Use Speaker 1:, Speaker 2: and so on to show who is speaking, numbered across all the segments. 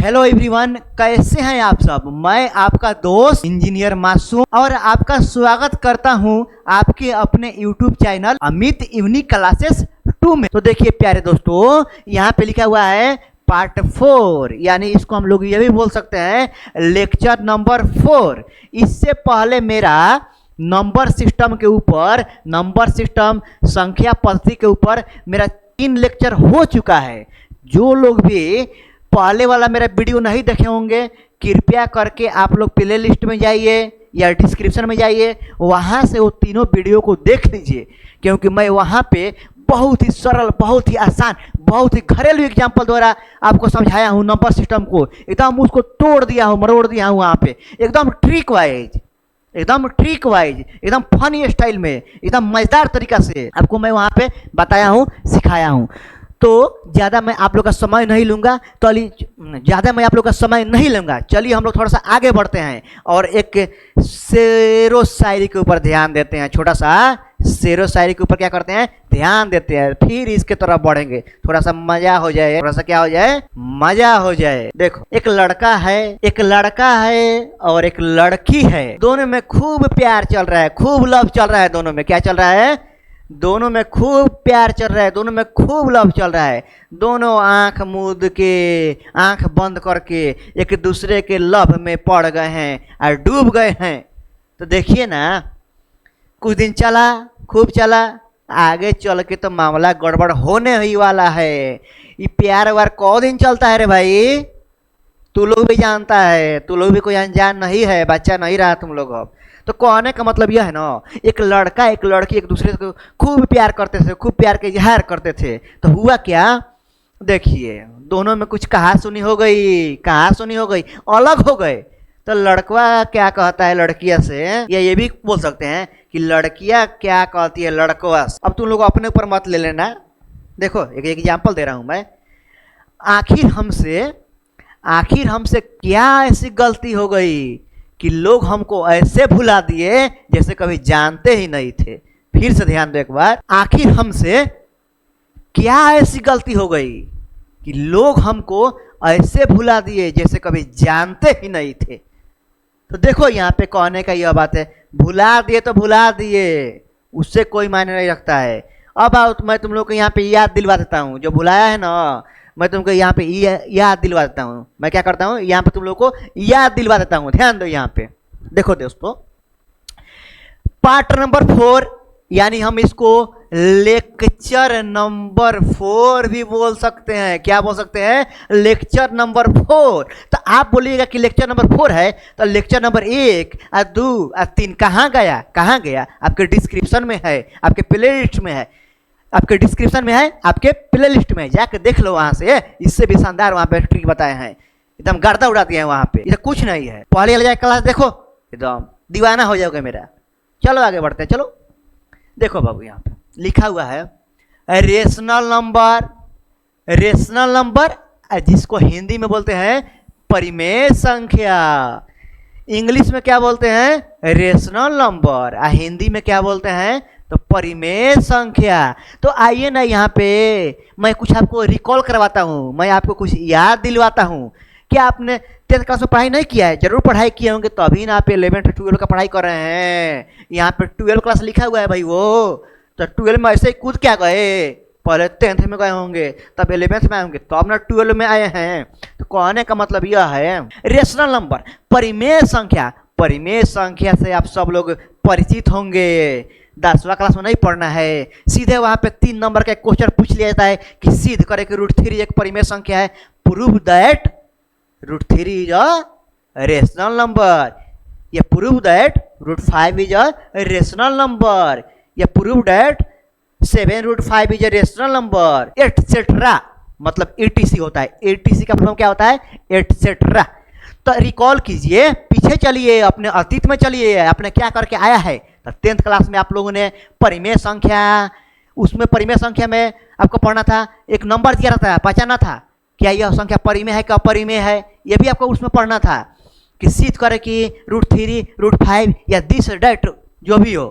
Speaker 1: Hello everyone, कैसे हैं आप सब। मैं आपका दोस्त इंजीनियर मासूम और आपका स्वागत करता हूं आपके अपने YouTube channel Amit unique classes 2 में। तो देखिए प्यारे दोस्तों, यहाँ पे लिखा हुआ है पार्ट 4, यानी इसको हम लोग ये भी बोल सकते हैं लेक्चर नंबर 4। इससे पहले मेरा नंबर सिस्टम के ऊपर, नंबर सिस्टम संख्या पद्धति के ऊपर मेरा 3 लेक्चर हो चुका है। जो लोग भी पहले वाला मेरा वीडियो नहीं देखे होंगे, कृपया करके आप लोग प्ले लिस्ट में जाइए या डिस्क्रिप्शन में जाइए, वहाँ से वो तीनों वीडियो को देख लीजिए, क्योंकि मैं वहाँ पे बहुत ही सरल, बहुत ही आसान, बहुत ही घरेलू एग्जाम्पल द्वारा आपको समझाया हूँ। नंबर सिस्टम को एकदम उसको तोड़ दिया हूँ, मरोड़ दिया हूँ वहाँ पे, एकदम ट्रिक वाइज, एकदम फनी स्टाइल में, एकदम मज़ेदार तरीका से आपको मैं वहाँ पे बताया हूँ, सिखाया हूँ। तो ज़्यादा मैं आप लोग का समय नहीं लूँगा, चलिए हम लोग थोड़ा सा आगे बढ़ते हैं और एक शेरो शायरी के ऊपर ध्यान देते हैं। छोटा सा शेरो शायरी के ऊपर क्या करते हैं, ध्यान देते हैं, फिर इसके तरफ बढ़ेंगे। थोड़ा सा मजा हो जाए, मजा हो जाए। देखो, एक लड़का है और एक लड़की है। दोनों में खूब प्यार चल रहा है, खूब लव चल रहा है। दोनों में क्या चल रहा है? दोनों में खूब प्यार चल रहा है, दोनों में खूब लव चल रहा है। दोनों आंख मूंद के, आंख बंद करके एक दूसरे के लव में पड़ गए हैं और डूब गए हैं। तो देखिए ना, कुछ दिन चला, खूब चला, आगे चल के तो मामला गड़बड़ होने ही वाला है। ये प्यार वार कौ दिन चलता है रे भाई, तू लोग भी जानता है, तू लोग भी कोई अनजान नहीं है, बच्चा नहीं रहा तुम लोग। अब तो कहने का मतलब यह है ना, एक लड़का एक लड़की एक दूसरे को खूब प्यार करते थे, खूब प्यार के इजहार करते थे। तो हुआ क्या, देखिए, दोनों में कुछ कहा सुनी हो गई, अलग हो गए। तो लड़का क्या कहता है लड़किया से, या ये भी बोल सकते हैं कि लड़कियां क्या कहती है लड़कवा से। अब तुम लोग अपने ऊपर मत ले लेना। देखो, एक एग्जाम्पल दे रहा हूं मैं। आखिर हमसे क्या ऐसी गलती हो गई कि लोग हमको ऐसे भुला दिए जैसे कभी जानते ही नहीं थे। फिर से ध्यान दो एक बार। आखिर हमसे क्या ऐसी गलती हो गई कि लोग हमको ऐसे भुला दिए जैसे कभी जानते ही नहीं थे। तो देखो, यहाँ पे कहने का यह बात है, भुला दिए तो भुला दिए, उससे कोई मायने नहीं रखता है। अब आओ, मैं तुम लोग को यहाँ पे याद दिलवा देता हूँ। जो भुलाया है ना, मैं तुमको यहाँ पे याद दिलवा देता हूँ। मैं क्या करता हूँ, यहाँ पे तुम लोग को याद दिलवा देता हूँ। ध्यान दो यहाँ पे। देखो दोस्तों, पार्ट नंबर 4, यानी हम इसको लेक्चर नंबर 4 भी बोल सकते हैं। क्या बोल सकते हैं? Lecture number 4। तो आप बोलिएगा कि लेक्चर नंबर 4 है, तो लेक्चर नंबर 1 और 2 और 3 कहाँ गया? आपके डिस्क्रिप्शन में है, आपके प्ले लिस्ट में है, आपके प्ले लिस्ट में जाकर देख लो वहां से। इससे भी शानदार वहां पे ट्रिक बताए हैं, एकदम गर्दा उड़ा दिया है वहां पे। इधर कुछ नहीं है। पहले वाले क्लास देखो, एकदम दीवाना हो जाओगे मेरा। चलो आगे बढ़ते हैं, चलो। देखो बाबू, यहाँ पे लिखा हुआ है रेशनल नंबर, जिसको हिंदी में बोलते हैं परिमेय संख्या। इंग्लिश में क्या बोलते हैं? Rational number. हिंदी में क्या बोलते हैं? तो परिमेय संख्या। तो आइए ना, यहाँ पे मैं कुछ आपको रिकॉल करवाता हूँ, मैं आपको कुछ याद दिलवाता हूँ। क्या आपने 10th क्लास में पढ़ाई नहीं किया है? जरूर पढ़ाई किए होंगे, तभी ना आप 11th 12 का पढ़ाई कर रहे हैं। यहाँ पे 12 क्लास लिखा हुआ है भाई। वो तो 12 में ऐसे ही कूद क्या गए, पहले 10th में गए होंगे, तब 11th में आए होंगे, तब ना 12 में आए हैं। तो कहने का मतलब यह है, रेशनल नंबर, परिमेय संख्या से आप सब लोग परिचित होंगे। 10वां क्लास में नहीं पढ़ना है, सीधे वहां पे 3 नंबर का क्वेश्चन पूछ लिया जाता है कि सिद्ध करे कि √3 एक परिमेय संख्या है। Prove that √3 is a rational number, या prove that √5 is a rational number, या prove that 7 √5 is a rational number, etcetera. मतलब एटीसी होता है। एटीसी का फॉर्म क्या होता है? एटसेट्रा। तो रिकॉल कीजिए, पीछे चलिए, अपने अतीत में चलिए, आपने क्या करके आया है। तो 10th क्लास में आप लोगों ने परिमेय संख्या, उसमें परिमेय संख्या में आपको पढ़ना था, एक नंबर दिया रहता है, पहचाना था क्या यह संख्या परिमेय है, क्या अपरिमेय है, यह भी आपको उसमें पढ़ना था कि सिद्ध करे कि √3 √5 या दिस डेट जो भी हो,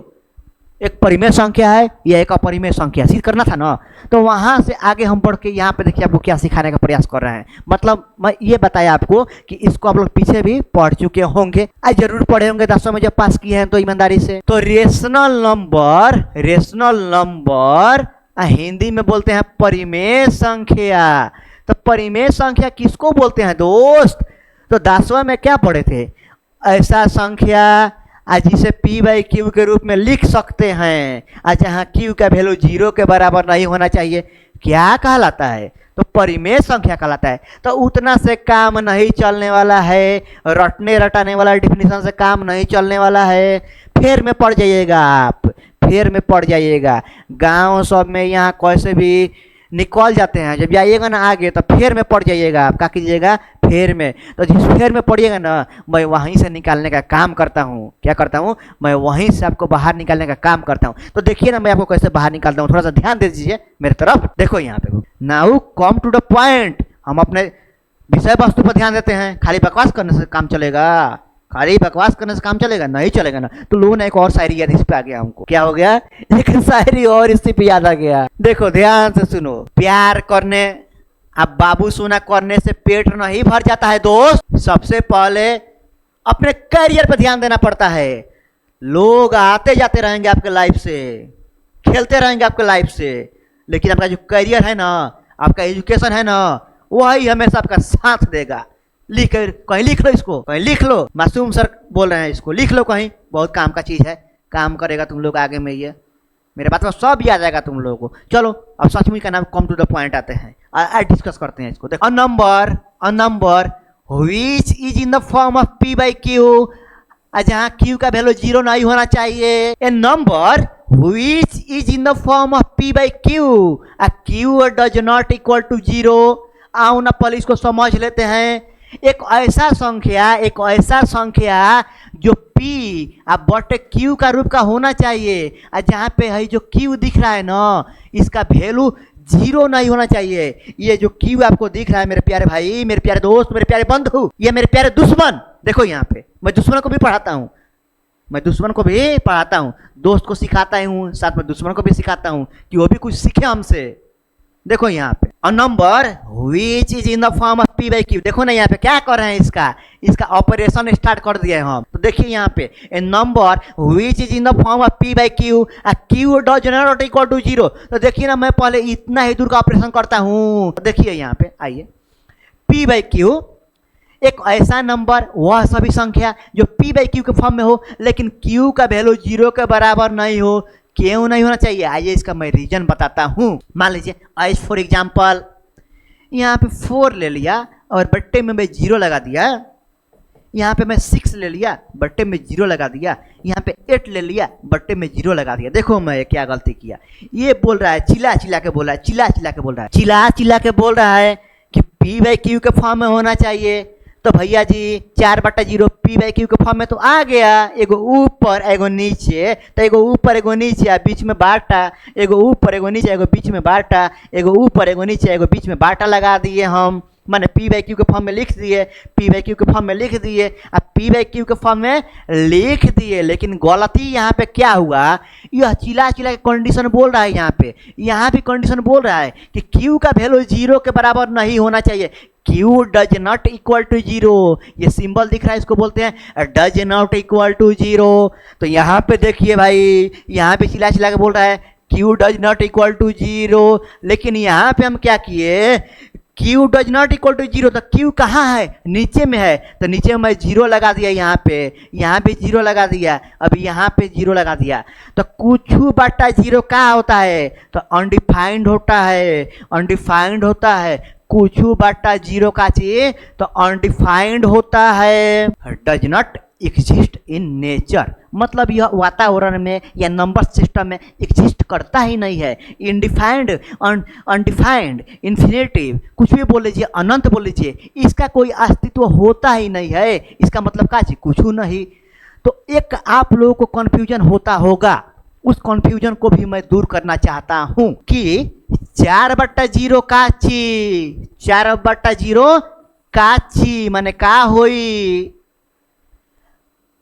Speaker 1: एक परिमेय संख्या है या एक अपरिमेय संख्या सिद्ध करना था ना। तो वहां से आगे हम बढ़ के यहाँ पे देखिए आपको क्या सिखाने का प्रयास कर रहे हैं। मतलब मैं ये बताया आपको कि इसको आप लोग पीछे भी पढ़ चुके होंगे, आज जरूर पढ़े होंगे 10वीं में जब पास किए हैं तो ईमानदारी से। तो रेशनल नंबर हिंदी में बोलते हैं परिमेय संख्या। तो परिमेय संख्या किसको बोलते हैं दोस्त? तो 10वीं में क्या पढ़े थे? ऐसा संख्या जिसे P बाई क्यू के रूप में लिख सकते हैं, जहाँ Q का वैल्यू 0 के बराबर नहीं होना चाहिए, क्या कहलाता है? तो परिमेय संख्या कहलाता है। तो उतना से काम नहीं चलने वाला है, रटने रटाने वाला डिफिनीशन से काम नहीं चलने वाला है। फिर में पढ़ जाइएगा आप, फिर में पढ़ जाइएगा। गांव सब में यहाँ कैसे भी निकल जाते हैं, जब जाइएगा ना आगे तो फेर में पड़ जाइएगा आप। क्या कीजिएगा? फेर में। तो जिस फेर में पढ़िएगा ना, मैं वहीं से निकालने का काम करता हूँ। क्या करता हूँ? मैं वहीं से आपको बाहर निकालने का काम करता हूँ। तो देखिए ना मैं आपको कैसे बाहर निकालता हूँ, थोड़ा सा ध्यान दे दीजिए मेरे तरफ। देखो यहाँ पे, now come to the point. हम अपने विषय वस्तु पर ध्यान देते हैं। खाली बकवास करने से काम चलेगा? खाली बकवास करने से काम चलेगा? नहीं चलेगा ना। तो लोगों ने एक और शायरी याद इस पे आ गया हमको। क्या हो गया? एक शायरी और इसी पे याद आ गया। देखो ध्यान से सुनो। प्यार करने, अब बाबू सोना करने से पेट नहीं भर जाता है दोस्त। सबसे पहले अपने करियर पे ध्यान देना पड़ता है। लोग आते जाते रहेंगे आपके लाइफ से, खेलते रहेंगे आपके लाइफ से, लेकिन आपका जो करियर है ना, आपका एजुकेशन है ना, वही हमेशा आपका साथ देगा। लिख कहीं लिख लो इसको, कहीं लिख लो। मासूम सर बोल रहे हैं, इसको लिख लो कहीं। बहुत काम का चीज है, काम करेगा तुम लोग आगे में। ये मेरे बात में सब याद आएगा तुम लोगों को। चलो अब सचमुच का नाम कम टू द पॉइंट आते हैं, डिस्कस करते हैं इसको। देखो, a number which is in the form of P by Q, जहाँ Q का वैल्यू 0 नहीं होना चाहिए। A number which is in the form of P by Q, Q does not equal to 0। आओ ना पहले इसको समझ लेते हैं। एक ऐसा संख्या जो P बटे Q का रूप का होना चाहिए, जहाँ पे है जो Q दिख रहा है ना, इसका वैल्यू 0 नहीं होना चाहिए। ये जो Q आपको दिख रहा है मेरे प्यारे भाई, मेरे प्यारे दोस्त, मेरे प्यारे बंधु, ये मेरे प्यारे दुश्मन, देखो यहाँ पे मैं दुश्मन को भी पढ़ाता हूँ, दोस्त को सिखाता हूँ, साथ में दुश्मन को भी सिखाता हूँ कि वो भी कुछ सीखे हमसे। देखो यहाँ पे अ number which is in the form of P by Q. देखो ना यहाँ पे क्या कर रहे हैं, इसका ऑपरेशन स्टार्ट कर दिया है हम। तो देखिए यहाँ पे a number which is in the form of P by Q, Q does not equal to 0। तो देखिए ना मैं पहले इतना ही दूर का ऑपरेशन करता हूँ। तो देखिए यहाँ पे आइए, P बाई क्यू एक ऐसा नंबर, वह सभी संख्या जो P बाई क्यू के फॉर्म में हो, लेकिन Q का वैल्यू 0 के बराबर नहीं हो। क्यों नहीं होना चाहिए? आइए इसका मैं रीजन बताता हूँ। मान लीजिए एज फॉर एग्जाम्पल, यहाँ पे 4 ले लिया और बट्टे में मैं 0 लगा दिया। यहाँ पे मैं 6 ले लिया, बट्टे में 0 लगा दिया। यहाँ पे 8 ले लिया, बट्टे में 0 लगा दिया। देखो मैं क्या गलती किया। ये बोल रहा है, चिल्ला चिल्ला के बोल रहा है कि P बाई क्यू के फॉर्म में होना चाहिए। तो भैया जी 4/0 P बाई क्यू के फॉर्म में तो आ गया। एगो ऊपर एगो नीचे, तो एगो ऊपर एगो नीचे बीच में बाटा, एगो ऊपर एगो नीचे एगो बीच में बाटा, एगो ऊपर एगो नीचे एगो बीच में बाटा लगा दिए हम। मैंने P बाई क्यू के फॉर्म में लिख दिए, P बाई क्यू के फॉर्म में लिख दिए। अब P बाई क्यू के फॉर्म में लिख दिए, लेकिन गलती यहाँ पे क्या हुआ? यह चिल्ला चिल्ला के कंडीशन बोल रहा है। यहाँ भी कंडीशन बोल रहा है कि Q का वैल्यू 0 के बराबर नहीं होना चाहिए। Q does not equal to 0, ये सिंबल दिख रहा है, इसको बोलते हैं डज नॉट इक्वल टू 0। तो यहाँ पे देखिए भाई, यहाँ पे चिल्ला चिल्ला के बोल रहा है Q does not equal to 0, लेकिन यहाँ पे हम क्या किए? Q does not equal to 0। तो Q कहाँ है? नीचे में है। तो नीचे में 0 लगा दिया, यहाँ पे 0 लगा दिया, अभी यहाँ पे 0 लगा दिया। तो कुछ बटा 0 क्या होता है? तो अनडिफाइंड होता है। कुछ बटा 0 का चाहिए तो अनडिफाइंड होता है। Does not exist in nature, मतलब यह वातावरण में या नंबर सिस्टम में एग्जिस्ट करता ही नहीं है। इनडिफाइंड, अनडिफाइंड, इन्फिनेटिव, कुछ भी बोल लीजिए, अनंत बोल लीजिए, इसका कोई अस्तित्व होता ही नहीं है। इसका मतलब क्या चीज? कुछ नहीं। तो एक आप लोगों को कन्फ्यूजन होता होगा, उस कन्फ्यूजन को भी मैं दूर करना चाहता हूं कि 4/0 का ची, 4/0 का ची माने का होई?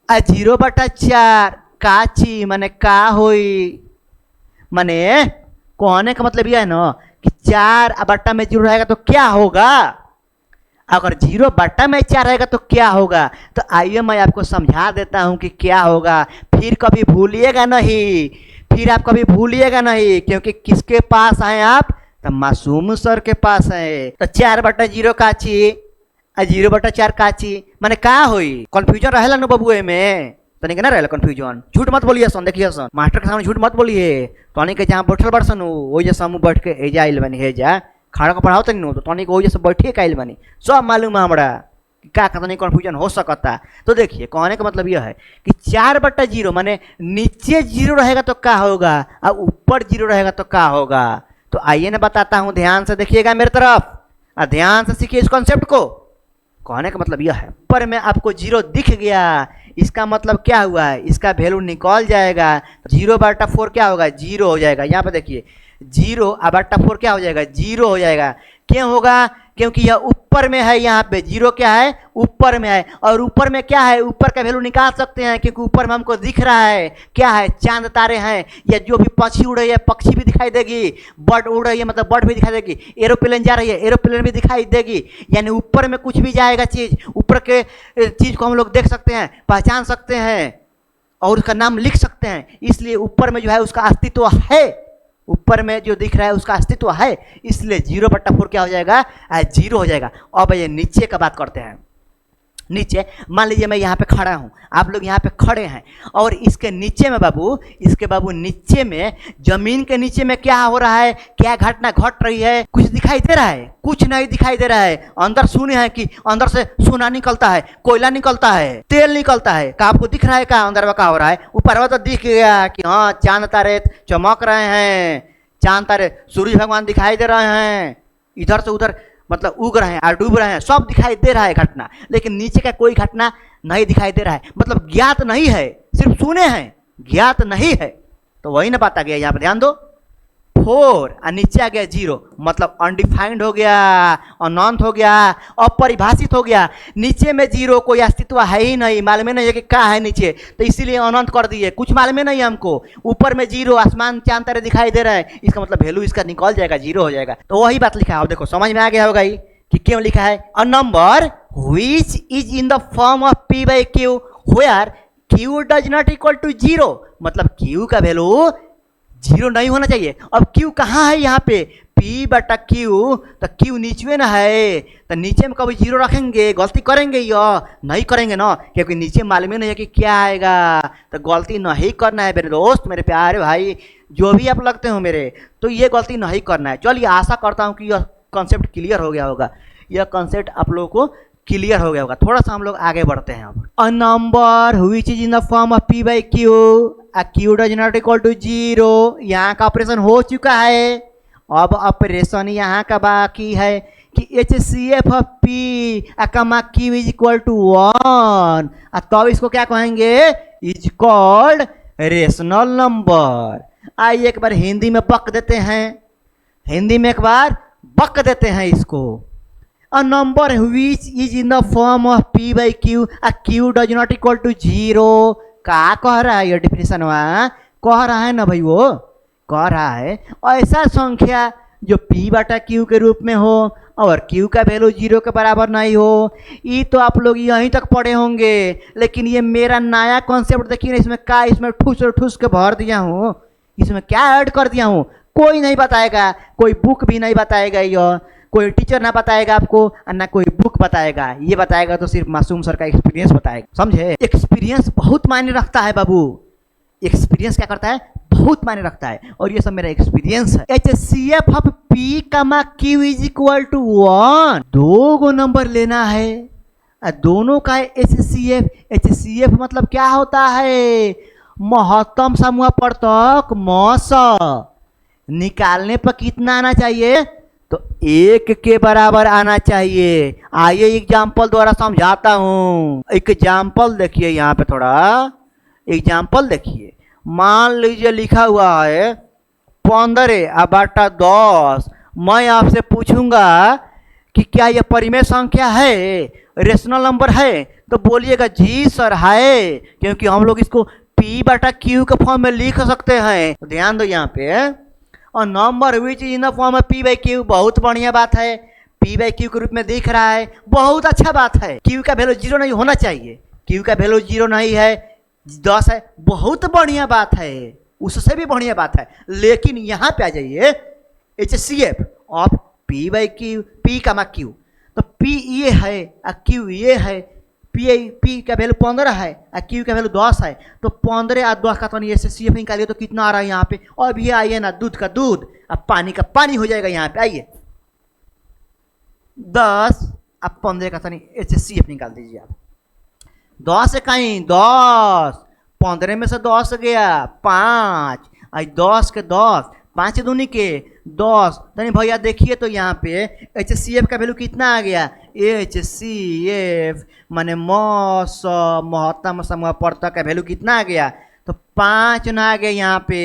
Speaker 1: 0/4 काची माने का होई, माने कहने का मतलब यह है ना कि 4 बट्टा में 0 रहेगा तो क्या होगा, अगर 0 बट्टा में 4 रहेगा तो क्या होगा। तो आइए मैं आपको समझा देता हूं कि क्या होगा, फिर कभी भूलिएगा नहीं, फिर आप कभी भूलिएगा नहीं, क्योंकि किसके पास आए आप, तो मासूम सर के पास है। तो 4/0 काची आ 0/4 काची माने का होई, कंफ्यूजन रहेला न बबुए में, तनिक ना रहेला कंफ्यूजन। झूठ मत बोलिए सन, देखिए सन मास्टर के सामने झूठ मत बोलिए। तनिक जहाँ बैठल बड़सन वो जैसे हम बैठ के एजा आइल बनी, हेजा खड़ा के पढ़ाओ तनी तो तनिक वो जैसे बैठिए के आइल बनी, सब मालूम है हमरा का तनिक कंफ्यूजन हो सकता। तो देखिए कहने का मतलब यह है कि 4/0 माने नीचे 0 रहेगा तो क्या होगा और ऊपर 0 रहेगा तो क्या होगा। तो आइए ना बताता हूँ, ध्यान से देखिएगा मेरे तरफ और ध्यान से सीखिए इस कॉन्सेप्ट को। कहने का मतलब यह है, पर में आपको 0 दिख गया, इसका मतलब क्या हुआ है, इसका वैल्यू निकल जाएगा। 0/4 क्या होगा, 0 हो जाएगा। यहाँ पे देखिए 0/4 क्या हो जाएगा, 0 हो जाएगा। क्यों होगा, क्योंकि यह ऊपर में है, यहाँ पे 0 क्या है, ऊपर में है, और ऊपर में क्या है, ऊपर का वैल्यू निकाल सकते हैं क्योंकि ऊपर में हमको दिख रहा है क्या है, चांद तारे हैं, या जो भी पक्षी उड़ रही है पक्षी भी दिखाई देगी, बर्ड उड़ रही है मतलब बर्ड भी दिखाई देगी, एरोप्लेन जा रही है एरोप्लेन भी दिखाई देगी। यानी ऊपर में कुछ भी जाएगा चीज़, ऊपर के चीज़ को हम लोग देख सकते हैं, पहचान सकते हैं और उसका नाम लिख सकते हैं। इसलिए ऊपर में जो है उसका अस्तित्व है, ऊपर में जो दिख रहा है उसका अस्तित्व है, इसलिए 0/4 क्या हो जाएगा, 0 हो जाएगा। अब ये नीचे का बात करते हैं। नीचे मान लीजिए मैं यहाँ पे खड़ा हूँ, आप लोग यहाँ पे खड़े हैं, और इसके नीचे में बाबू, इसके बाबू नीचे में, जमीन के नीचे में क्या हो रहा है, क्या घटना घट रही है, कुछ दिखाई दे रहा है, कुछ नहीं दिखाई दे रहा है। अंदर सुने हैं कि अंदर से सोना निकलता है, कोयला निकलता है, तेल निकलता है, का आपको दिख रहा है का अंदर में क्या हो रहा है। ऊपर तो दिख गया कि हाँ चांद तारे चमक रहे हैं, चांद तारे सूर्य भगवान दिखाई दे रहे हैं, इधर से उधर मतलब उग रहे हैं और डूब रहे हैं, सब दिखाई दे रहा है घटना, लेकिन नीचे का कोई घटना नहीं दिखाई दे रहा है, मतलब ज्ञात नहीं है, सिर्फ सुने हैं, ज्ञात नहीं है। तो वही ना बात आ गया, यहाँ पर ध्यान दो, 4 और नीचे आ गया 0, मतलब अनडिफाइंड हो गया, अनंत हो गया, अपरिभाषित हो गया। नीचे में 0 कोई अस्तित्व है ही नहीं, मालूम नहीं है कि क्या है नीचे, तो इसीलिए अनंत कर दिए, कुछ मालूम नहीं है हमको। ऊपर में 0, आसमान चांद तारे दिखाई दे रहा है, इसका मतलब वैल्यू इसका निकल जाएगा, 0 हो जाएगा। तो वही बात लिखा है, अब देखो समझ में आ गया होगा ही कि क्यों लिखा है, a number which is in the form of p/q where q does not equal to 0, मतलब q का वैल्यू 0 नहीं होना चाहिए। अब q कहाँ है, यहाँ पे p/q, तो q नीचे ना है, तो नीचे में कभी 0 रखेंगे, गलती करेंगे या नहीं करेंगे ना, क्योंकि नीचे मालूम नहीं है कि क्या आएगा, तो गलती नहीं करना है मेरे दोस्त, मेरे प्यारे भाई, जो भी आप लगते हो मेरे, तो ये गलती नहीं करना है। चलिए आशा करता हूँ कि यह कॉन्सेप्ट क्लियर हो गया होगा, यह कॉन्सेप्ट आप लोगों को क्लियर हो गया होगा। थोड़ा सा हम लोग आगे बढ़ते हैं। अब a number which is in the form of p/q q does not equal to 0, यहाँ का ऑपरेशन हो चुका है। अब ऑपरेशन यहाँ का बाकी है कि HCF of p comma q is equal to 1, तब इसको क्या कहेंगे, इज कॉल्ड रेशनल नंबर। आइए एक बार हिंदी में बक देते हैं, हिंदी में एक बार बक देते हैं इसको। A number which is in the form of p/q q does not equal to 0, क्या कह रहा है ये डिफिनेशन वहाँ, कह रहा है ना भाई, वो कह रहा है ऐसा संख्या जो p/q के रूप में हो और q का वैल्यू 0 के बराबर नहीं हो। ये तो आप लोग यहीं तक पढ़े होंगे, लेकिन ये मेरा नया कॉन्सेप्ट देखिए ना, इसमें क्या, इसमें ठूस ठूस के भर दिया हूँ, इसमें क्या ऐड कर दिया हूँ, कोई नहीं बताएगा, कोई बुक भी नहीं बताएगा, यह कोई टीचर ना बताएगा आपको और ना कोई बुक बताएगा, ये बताएगा तो सिर्फ मासूम सर का एक्सपीरियंस बताएगा, समझे। एक्सपीरियंस बहुत मायने रखता है बाबू, एक्सपीरियंस क्या करता है, बहुत मायने रखता है, और ये सब मेरा एक्सपीरियंस है। HCF of p comma q is equal to 1, 2 गो नंबर लेना है, दोनों का HCF, HCF मतलब क्या होता है, महत्तम समूह परतक मस, निकालने पर कितना आना चाहिए, तो 1 के बराबर आना चाहिए। आइए एग्जाम्पल द्वारा समझाता हूँ। एग्जाम्पल देखिए, यहाँ पे थोड़ा एग्जाम्पल देखिए। मान लीजिए लिखा हुआ है 15/10। मैं आपसे पूछूंगा कि क्या यह परिमेय संख्या है, रेशनल नंबर है, तो बोलिएगा जी सर है, क्योंकि हम लोग इसको P बटा Q के फॉर्म में लिख सकते हैं। तो ध्यान दो यहाँ पे, और number which is in the form of P by Q, बहुत बढ़िया बात है। P बाई Q के रूप में दिख रहा है, बहुत अच्छा बात है। Q का वैल्यू 0 नहीं होना चाहिए, Q का वैल्यू 0 नहीं है, 10 है, बहुत बढ़िया बात है, उससे भी बढ़िया बात है। लेकिन यहाँ पे आ जाइए, HCF of P by Q, P का Q, तो P ये है और Q ये है। P का वैल्यू 15 है और Q का वैल्यू 10 है, तो 15 और 10 का तो HCF निकालिए तो कितना आ रहा है यहाँ पे। अब ये आइए ना, दूध का दूध अब पानी का पानी हो जाएगा। यहाँ पे आइए, 10 अब 15 का तो HCF निकाल दीजिए आप। 10 से कहीं 10, 15 में से 10 गया 5, 10 के 10, 5 दूनी के 10। तनी भैया देखिए तो यहाँ पे HCF का वैल्यू कितना आ गया। HCF माने महत्तम समूह परत का वैल्यू कितना आ गया, तो 5 ना आ गया यहाँ पे।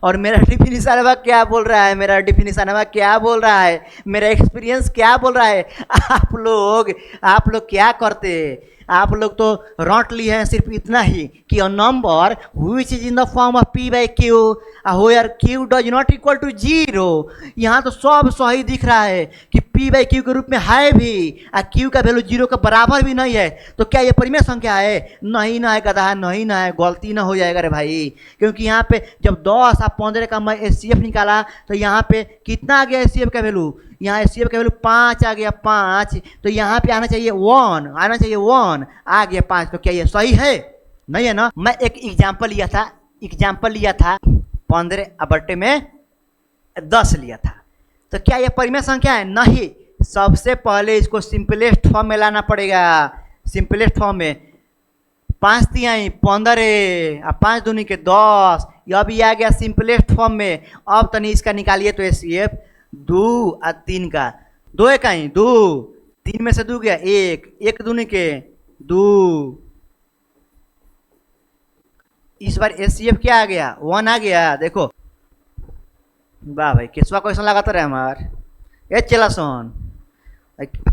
Speaker 1: और मेरा डिफिनीशन क्या बोल रहा है, मेरा डिफिनीशन क्या बोल रहा है, मेरा एक्सपीरियंस क्या बोल रहा है। आप लोग क्या करते, आप लोग तो रट लिए हैं सिर्फ इतना ही कि a number which is in the form of P by Q where Q does not equal to 0। यहाँ तो सब सही दिख रहा है कि P बाई Q के रूप में है भी और Q का वैल्यू 0 के बराबर भी नहीं है। तो क्या ये परिमेय संख्या है? नहीं ना है गधा, नहीं ना है, गलती ना हो जाएगा रे भाई। क्योंकि यहाँ पे जब 10 और 15 का मैं HCF निकाला तो यहाँ पे कितना आ गया HCF का वैल्यू, यहाँ HCF का वैल्यू 5 आ गया 5, तो यहाँ पे आना चाहिए 1, आना चाहिए 1, आ गया 5। तो क्या ये सही है? नहीं है ना। मैं एक एग्जाम्पल लिया था 15 में 10 लिया था। तो क्या ये परिमेय संख्या है? नहीं। सबसे पहले इसको सिंपलेस्ट फॉर्म में लाना पड़ेगा। सिंपलेस्ट फॉर्म में 5 तिहाई 15 और 5 दूनी के 10, अब ये आ गया सिंपलेस्ट फॉर्म में। अब तनी इसका निकालिए तो HCF 2 और 3 का, 2 इकाई 2, 3 में से 2 गया 1, 1 दूनी के 2। इस बार HCF क्या आ गया? 1 आ गया। देखो वाह भाई, केसवा कैसा लगाता रहे हमार, ये चला सोन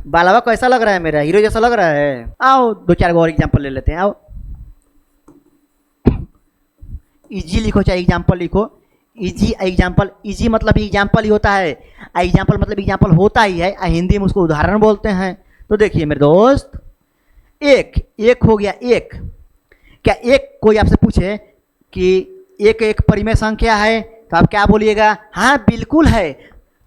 Speaker 1: बालावा कैसा लग रहा है, मेरा हीरो जैसा लग रहा है। आओ 2-4 और एग्जाम्पल ले लेते हैं। आओ इजी लिखो, चाहे एग्जाम्पल लिखो। इजी एग्जाम्पल, इजी मतलब एग्जाम्पल ही होता है, एग्जाम्पल मतलब एग्जाम्पल होता ही है, हिंदी में उसको उदाहरण बोलते हैं। तो देखिए मेरे दोस्त, एक हो गया। एक क्या, एक कोई आपसे पूछे कि एक परिमेय संख्या है तो आप क्या बोलिएगा? हाँ बिल्कुल है।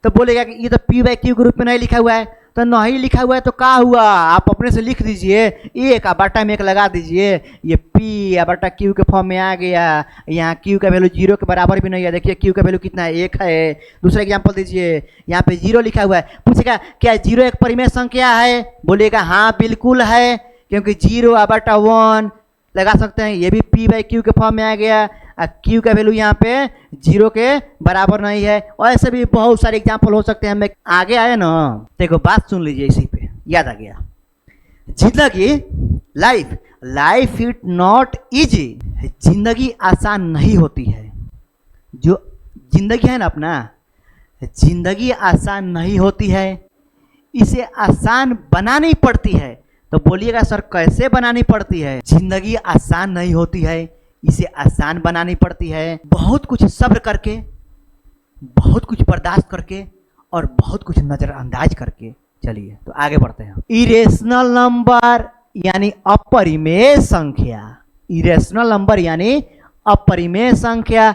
Speaker 1: तो बोलेगा कि ये तो P बाई Q के रूप में नहीं लिखा हुआ है। तो नहीं लिखा हुआ है तो क्या हुआ, आप अपने से लिख दीजिए, 1 बटा में 1 लगा दीजिए, ये P बटा Q के फॉर्म में आ गया। यहाँ Q का वैल्यू 0 के बराबर भी नहीं है। देखिए Q का वैल्यू कितना है, 1 है। दूसरा एग्जाम्पल दीजिए, यहाँ पे 0 लिखा हुआ है। पूछेगा क्या 0 एक परिमेय संख्या है? बोलेगा हाँ बिल्कुल है, क्योंकि 0 बटा 1 लगा सकते हैं, ये भी P बाई Q के फॉर्म में आ गया। Q का वैल्यू यहाँ पे 0 के बराबर नहीं है। और ऐसे भी बहुत सारे एग्जाम्पल हो सकते हैं। हमें आगे आए ना, देखो बात सुन लीजिए, इसी पे याद आ गया। जिंदगी लाइफ इट नॉट इजी, जिंदगी आसान नहीं होती है। जो जिंदगी है ना अपना, जिंदगी आसान नहीं होती है, इसे आसान बनानी पड़ती है। तो बोलिएगा सर कैसे बनानी पड़ती है? जिंदगी आसान नहीं होती है, इसे आसान बनानी पड़ती है। बहुत कुछ सब्र करके, बहुत कुछ बर्दाश्त करके और बहुत कुछ नजरअंदाज करके। चलिए तो आगे बढ़ते हैं। इरेशनल नंबर यानी अपरिमेय संख्या, इरेशनल नंबर यानी अपरिमेय संख्या।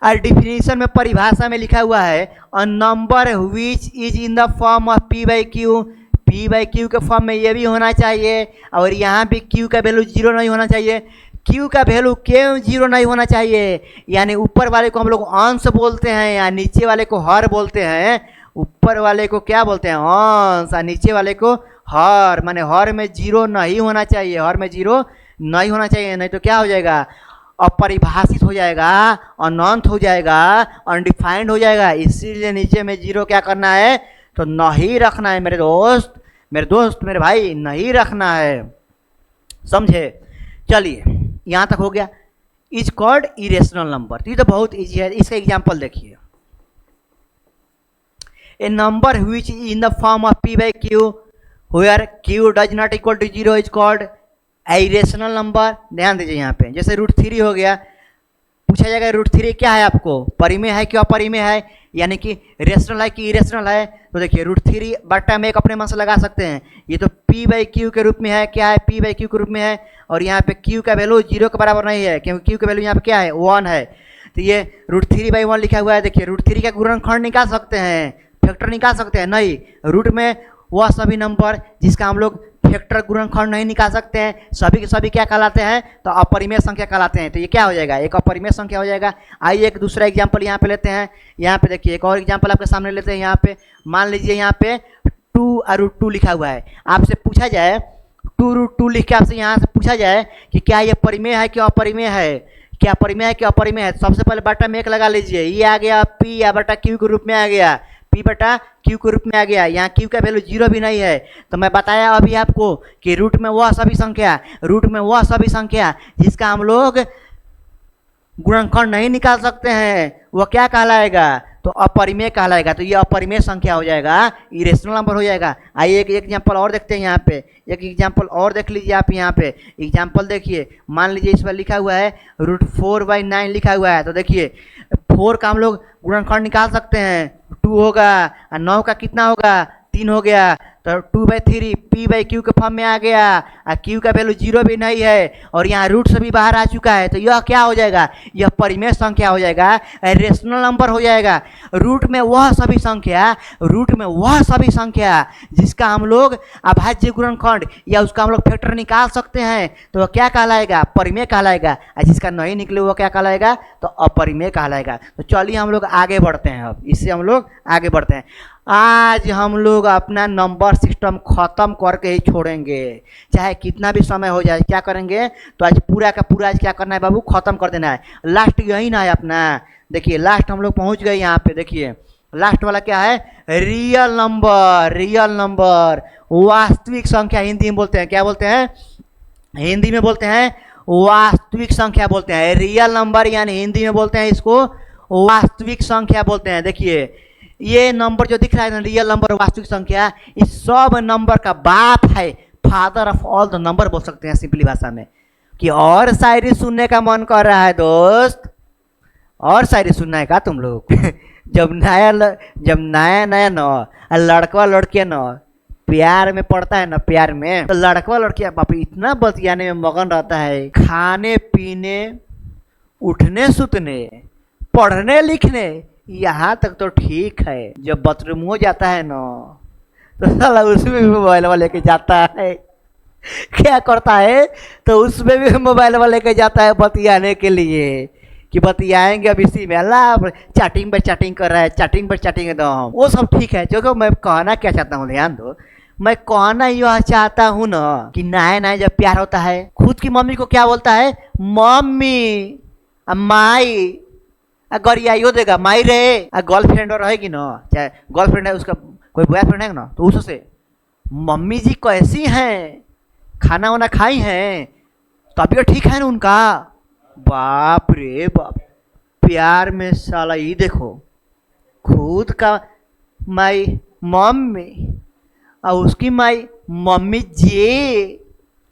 Speaker 1: और डिफिनीशन में, परिभाषा में लिखा हुआ है, a number which is in the form of P by Q, P by Q के फॉर्म में ये भी होना चाहिए। और यहाँ भी Q का वैल्यू 0 नहीं होना चाहिए। Q का वैल्यू क्यों 0 नहीं होना चाहिए? यानी ऊपर वाले को हम लोग अंश बोलते हैं या नीचे वाले को हर बोलते हैं। ऊपर वाले को क्या बोलते हैं? अंश, और नीचे वाले को हर। माने हर में 0 नहीं होना चाहिए, हर में 0 नहीं होना चाहिए, नहीं तो क्या हो जाएगा? अपरिभाषित हो जाएगा, अनंत हो जाएगा, अनडिफाइंड हो जाएगा। इसीलिए नीचे में 0 क्या करना है? तो नहीं रखना है मेरे दोस्त, मेरे भाई, नहीं रखना है, समझे? चलिए यहाँ तक हो गया। इज कॉल्ड इरेशनल नंबर, ये तो बहुत इजी है। इसका एग्जाम्पल देखिए, a number which in the form of P by Q where Q does not equal to 0 is called irrational number, ध्यान दीजिए यहाँ पे, जैसे √3 हो गया, पूछा जाएगा √3 क्या है आपको, परिमेय है कि अपरिमेय है, यानी कि रेशनल है कि इरेशनल है। तो देखिए √3 बट्टा में एक अपने मन से लगा सकते हैं, ये तो p/q के रूप में है, क्या है p/q के रूप में है, और यहाँ पे q का वैल्यू 0 के बराबर नहीं है, क्योंकि q का वैल्यू यहाँ पे क्या है 1 है, तो ये √3/1 लिखा हुआ है। देखिए √3 का गुणनखंड निकाल सकते हैं, फैक्टर निकाल सकते हैं, नहीं, रूट में वह सभी नंबर जिसका हम लोग फैक्टर गुणनखंड नहीं निकाल सकते हैं, सभी के सभी क्या कहलाते हैं, तो अपरिमेय संख्या कहलाते हैं। तो ये क्या हो जाएगा, एक अपरिमेय संख्या हो जाएगा। आइए एक दूसरा एग्जांपल यहाँ पे लेते हैं। यहाँ पे देखिए एक और एग्जांपल आपके सामने लेते हैं। यहाँ पे मान लीजिए यहाँ पे 2 और √2 लिखा हुआ है, आपसे पूछा जाए 2√2 लिख के आपसे यहाँ से पूछा जाए कि क्या ये परिमेय है कि अपरिमेय है, क्या परिमेय है कि अपरिमेय है। सबसे पहले बटा में 1 लगा लीजिए, ये आ गया p या बटा q के रूप में आ गया, p बटा q के रूप में आ गया, यहाँ q का वैल्यू 0 भी नहीं है। तो मैं बताया अभी आपको कि रूट में वह सभी संख्या जिसका हम लोग गुणनखंड नहीं निकाल सकते हैं वह क्या कहलाएगा, तो अपरिमेय कहलाएगा। तो ये अपरिमेय संख्या हो जाएगा, इरेशनल नंबर हो जाएगा। आइए एक एग्जांपल और देखते हैं। यहाँ पे एक एग्जांपल और देख लीजिए आप। यहाँ पे एग्जांपल देखिए, मान लीजिए इस पर लिखा हुआ है √4/9 लिखा हुआ है। तो देखिए 4 का हम लोग गुणनखंड निकाल सकते हैं, 2 होगा, और 9 का कितना होगा 3 हो गया, तो 2/3 p/q के फॉर्म में आ गया, और q का वैल्यू 0 भी नहीं है, और यहाँ रूट से भी बाहर आ चुका है। तो यह क्या हो जाएगा, यह परिमेय संख्या हो जाएगा, रेशनल नंबर हो जाएगा। रूट में वह सभी संख्या जिसका हम लोग अभाज्य गुणनखंड या उसका हम लोग फैक्टर निकाल सकते हैं, तो वह क्या कहलाएगा, परिमेय कहलाएगा, और जिसका नहीं निकले वह क्या कहलाएगा, तो अपरिमेय कहलाएगा। तो चलिए हम लोग आगे बढ़ते हैं। अब इससे हम लोग आगे बढ़ते हैं। आज हम लोग अपना नंबर सिस्टम खत्म करके ही छोड़ेंगे, चाहे कितना भी समय हो जाए। क्या करेंगे, तो आज पूरा का पूरा आज क्या करना है बाबू, खत्म कर देना है। लास्ट यही ना है अपना, देखिए लास्ट हम लोग पहुंच गए यहाँ पे। देखिए लास्ट वाला क्या है, रियल नंबर, वास्तविक संख्या हिंदी में बोलते हैं, क्या बोलते हैं, हिंदी में बोलते हैं वास्तविक संख्या बोलते हैं। रियल नंबर यानी हिंदी में बोलते हैं इसको वास्तविक संख्या बोलते हैं। देखिए ये नंबर जो दिख रहा है ना, रियल नंबर वास्तविक संख्या, इस सब नंबर का बाप है, father of all the number बोल सकते हैं सिंपली भाषा में। कि और शायरी सुनने का मन कर रहा है दोस्त, और शायरी सुनना है का तुम लोग जब नया न लड़का लड़कियां न प्यार में पड़ता है ना, प्यार में तो लड़का लड़कियां बाप इतना बतियाने में मगन रहता है, खाने पीने उठने सुतने पढ़ने लिखने यहाँ तक तो ठीक है, जब बाथरूम हो जाता है ना तो साला उसमें भी मोबाइल वाले के जाता है। क्या करता है, तो उसमें भी मोबाइल वाले के जाता है बतियाने के लिए, कि बतियाएंगे अब इसी में, अल्लाह चैटिंग पर चैटिंग कर रहा है, चैटिंग पर चैटिंग एकदम, वो सब ठीक है। जो मैं कहना क्या चाहता हूँ, ध्यान दो, मैं कहना यह चाहता हूँ ना कि नया जब प्यार होता है, खुद की मम्मी को क्या बोलता है, मम्मी माई, गरियाइयो देगा माई रे, गर्लफ्रेंड रहेगी ना, चाहे गर्लफ्रेंड है उसका कोई बॉयफ्रेंड है ना, तो उससे मम्मी जी कैसी हैं, खाना वाना खाई हैं, तबीयत ठीक है ना उनका। बाप रे बाप, प्यार में साला ये देखो, खुद का माई मम्मी और उसकी माई मम्मी जी।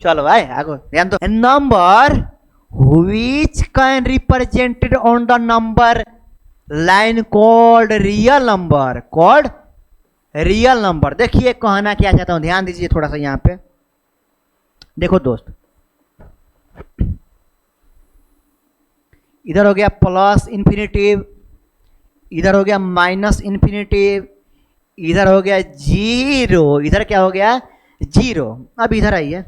Speaker 1: चलो भाई आगो ध्यान दो। Number which can represented on the number line called real number। देखिए कहना क्या चाहता हूं, ध्यान दीजिए थोड़ा सा यहाँ पे। देखो दोस्त, इधर हो गया प्लस इन्फिनिटिव, इधर हो गया माइनस इन्फिनिटिव, इधर हो गया जीरो, इधर क्या हो गया जीरो। अब इधर आइए,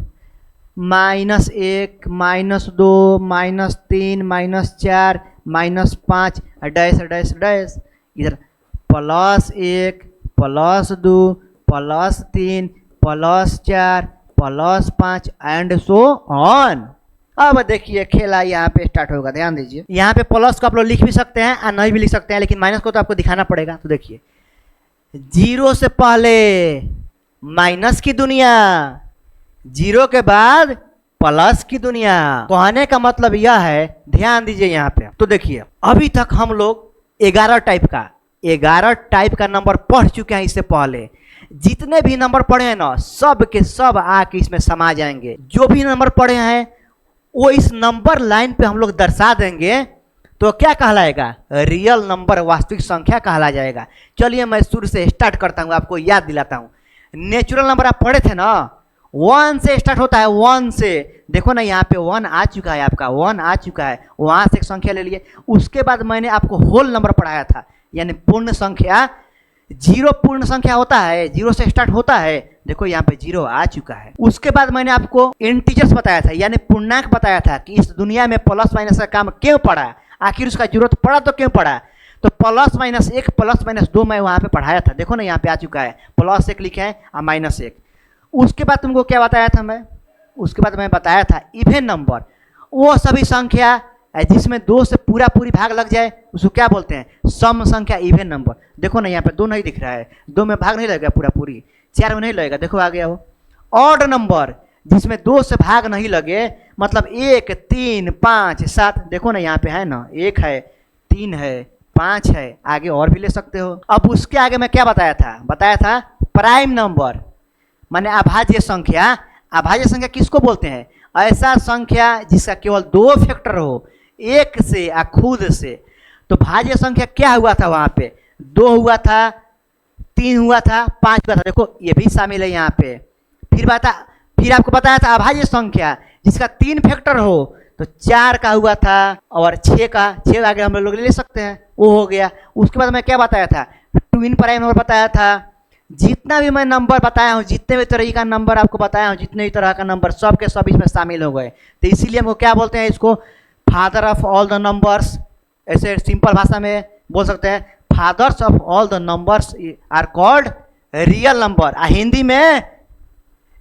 Speaker 1: -1 -2 -3 -4 -5 डैश डैश डैश, इधर +1 +2 +3 +4 +5 एंड सो ऑन। अब देखिए खेला यहाँ पे स्टार्ट होगा। ध्यान दीजिए, यहाँ पे प्लस को आप लोग लिख भी सकते हैं और नहीं भी लिख सकते हैं, लेकिन माइनस को तो आपको दिखाना पड़ेगा। तो देखिए, जीरो से पहले माइनस की दुनिया, जीरो के बाद प्लस की दुनिया। कहने का मतलब यह है, ध्यान दीजिए यहाँ पे। तो देखिए अभी तक हम लोग 11 टाइप का नंबर पढ़ चुके हैं इससे पहले, जितने भी नंबर पढ़े हैं ना सब के सब आके इसमें समा जाएंगे। जो भी नंबर पढ़े हैं वो इस नंबर लाइन पे हम लोग दर्शा देंगे तो क्या कहलाएगा, रियल नंबर, वास्तविक संख्या कहला जाएगा। चलिए मैं शुरू से स्टार्ट करता हूँ, आपको याद दिलाता हूँ। नेचुरल नंबर आप पढ़े थे ना, 1 से स्टार्ट होता है, 1 से। देखो ना यहाँ पे 1 आ चुका है, आपका 1 आ चुका है, वहाँ से एक संख्या ले लिए। उसके बाद मैंने आपको होल नंबर पढ़ाया था, यानी पूर्ण संख्या। 0 पूर्ण संख्या होता है, 0 से स्टार्ट होता है। देखो यहाँ पे 0 आ चुका है। उसके बाद मैंने आपको इंटीजर्स बताया था, यानी पूर्णांक बताया था कि इस दुनिया में प्लस माइनस का काम क्यों पड़ा, आखिर उसका जरूरत पड़ा तो क्यों पड़ा। तो +-1 +-2 मैं वहाँ पे पढ़ाया था। देखो ना यहाँ पे आ चुका है, +1 लिखे हैं और -1। उसके बाद तुमको क्या बताया था मैं, उसके बाद मैं बताया था इवन नंबर, वो सभी संख्या जिसमें 2 से पूरी भाग लग जाए उसको क्या बोलते हैं, सम संख्या, इवन नंबर। देखो ना यहाँ पे 2 नहीं दिख रहा है, 2 में भाग नहीं लगेगा पूरी, 4 में नहीं लगेगा, देखो आ गया वो। ऑड नंबर जिसमें 2 से भाग नहीं लगे, मतलब 1, 3, 5, 7। देखो ना यहाँ पे है ना, 1 है, 3 है, 5 है, आगे और भी ले सकते हो। अब उसके आगे मैं क्या बताया था प्राइम नंबर माने अभाज्य संख्या। अभाज्य संख्या किसको बोलते हैं, ऐसा संख्या जिसका केवल 2 फैक्टर हो, 1 से या खुद से। तो भाज्य संख्या क्या हुआ था वहाँ पे, 2 हुआ था, 3 हुआ था, 5 हुआ था। देखो ये भी शामिल है यहाँ पे। फिर आपको बताया था अभाज्य संख्या जिसका 3 फैक्टर हो, तो 4 का हुआ था और 6 आगे हम लोग ले सकते हैं, वो हो गया। उसके बाद मैं क्या बताया था, ट्विन प्राइम नंबर बताया था। जितना भी मैं नंबर बताया हूँ, जितने भी तरह का नंबर आपको बताया हूँ, जितने भी तरह का नंबर, सब के सब इसमें शामिल हो गए। तो इसीलिए हमको क्या बोलते हैं, इसको father of all the numbers. ऐसे सिंपल भाषा में बोल सकते हैं, fathers of all the numbers are called real number. Hindi में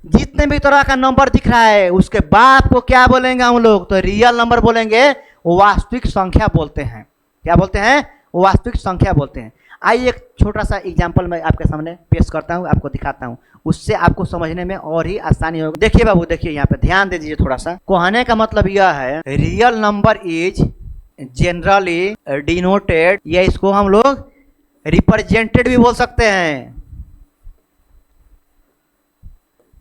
Speaker 1: जितने भी तरह का नंबर दिख रहा है उसके बाप को क्या बोलेंगे हम लोग, तो रियल नंबर बोलेंगे, वास्तविक संख्या बोलते हैं। क्या बोलते हैं, वास्तविक संख्या बोलते हैं। आइए एक छोटा सा एग्जाम्पल मैं आपके सामने पेश करता हूँ, आपको दिखाता हूँ, उससे आपको समझने में और ही आसानी होगी। देखिए बाबू, देखिए यहाँ पे ध्यान दे दीजिए थोड़ा सा। कहने का मतलब यह है, real number is generally denoted, या इसको हम लोग रिप्रेजेंटेड भी बोल सकते हैं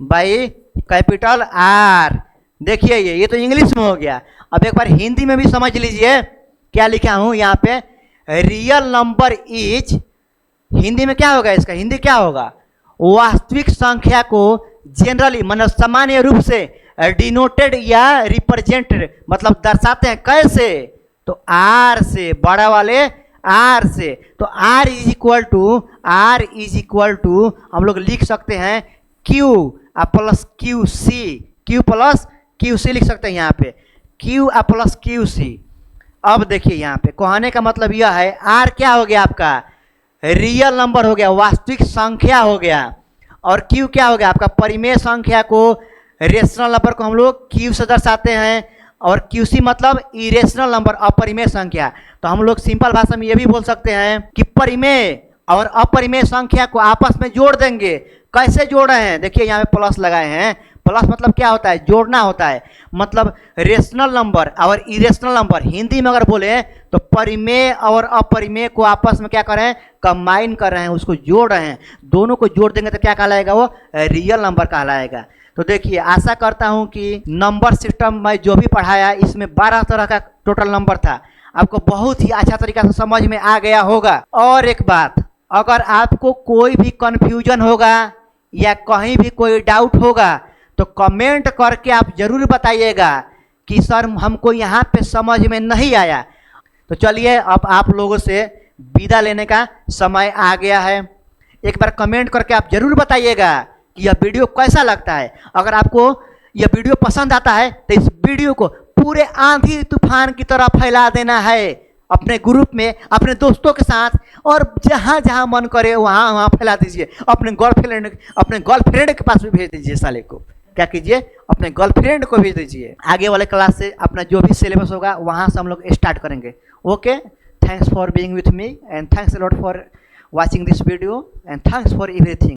Speaker 1: बाई कैपिटल आर। देखिए ये तो इंग्लिश में हो गया। अब एक बार हिंदी में भी समझ लीजिए, क्या लिखा हूं यहाँ पे, रियल नंबर इज, हिंदी में क्या होगा, इसका हिंदी क्या होगा, वास्तविक संख्या को जनरली मतलब सामान्य रूप से डिनोटेड या रिप्रेजेंटेड मतलब दर्शाते हैं। कैसे, तो आर से, बड़ा वाले आर से। तो आर इज इक्वल टू हम लोग लिख सकते हैं Q plus Q C, Q plus Q C लिख सकते हैं यहाँ पे, क्यू प्लस क्यू सी। अब देखिए यहाँ पे कहने का मतलब यह है, आर क्या हो गया आपका, रियल नंबर हो गया, वास्तविक संख्या हो गया। और क्यू क्या हो गया आपका, परिमेय संख्या को, रेशनल नंबर को हम लोग क्यू से दर्शाते हैं। और क्यू सी मतलब इरेशनल नंबर, अपरिमेय संख्या। तो हम लोग सिंपल भाषा में ये भी बोल सकते हैं कि परिमेय और अपरिमेय संख्या को आपस में जोड़ देंगे। कैसे जोड़ रहे हैं, देखिए यहाँ पे प्लस लगाए हैं। प्लस मतलब क्या होता है, जोड़ना होता है। मतलब रेशनल नंबर और इरेशनल नंबर, हिंदी में अगर बोले तो परिमेय और अपरिमेय को आपस में क्या कर रहे हैं, कंबाइन कर रहे हैं, उसको जोड़ रहे हैं। दोनों को जोड़ देंगे तो क्या कहलाएगा, वो रियल नंबर कहलाएगा। तो देखिए, आशा करता हूं कि नंबर सिस्टम में जो भी पढ़ाया इसमें 12 तरह का टोटल नंबर था, आपको बहुत ही अच्छा तरीका से समझ में आ गया होगा। और एक बात, अगर आपको कोई भी कन्फ्यूजन होगा या कहीं भी कोई डाउट होगा तो कमेंट करके आप जरूर बताइएगा कि सर हमको यहाँ पे समझ में नहीं आया। तो चलिए अब आप लोगों से विदा लेने का समय आ गया है। एक बार कमेंट करके आप जरूर बताइएगा कि यह वीडियो कैसा लगता है। अगर आपको यह वीडियो पसंद आता है तो इस वीडियो को पूरे आंधी तूफान की तरह फैला देना है, अपने ग्रुप में, अपने दोस्तों के साथ, और जहाँ जहाँ मन करे वहाँ वहाँ फैला दीजिए। अपने गर्लफ्रेंड के पास भी भेज दीजिए, साले को क्या कीजिए, अपने गर्लफ्रेंड को भेज दीजिए। आगे वाले क्लास से अपना जो भी सिलेबस होगा वहाँ से हम लोग स्टार्ट करेंगे। Okay, thanks for being with me and thanks a lot for watching this video and thanks for everything.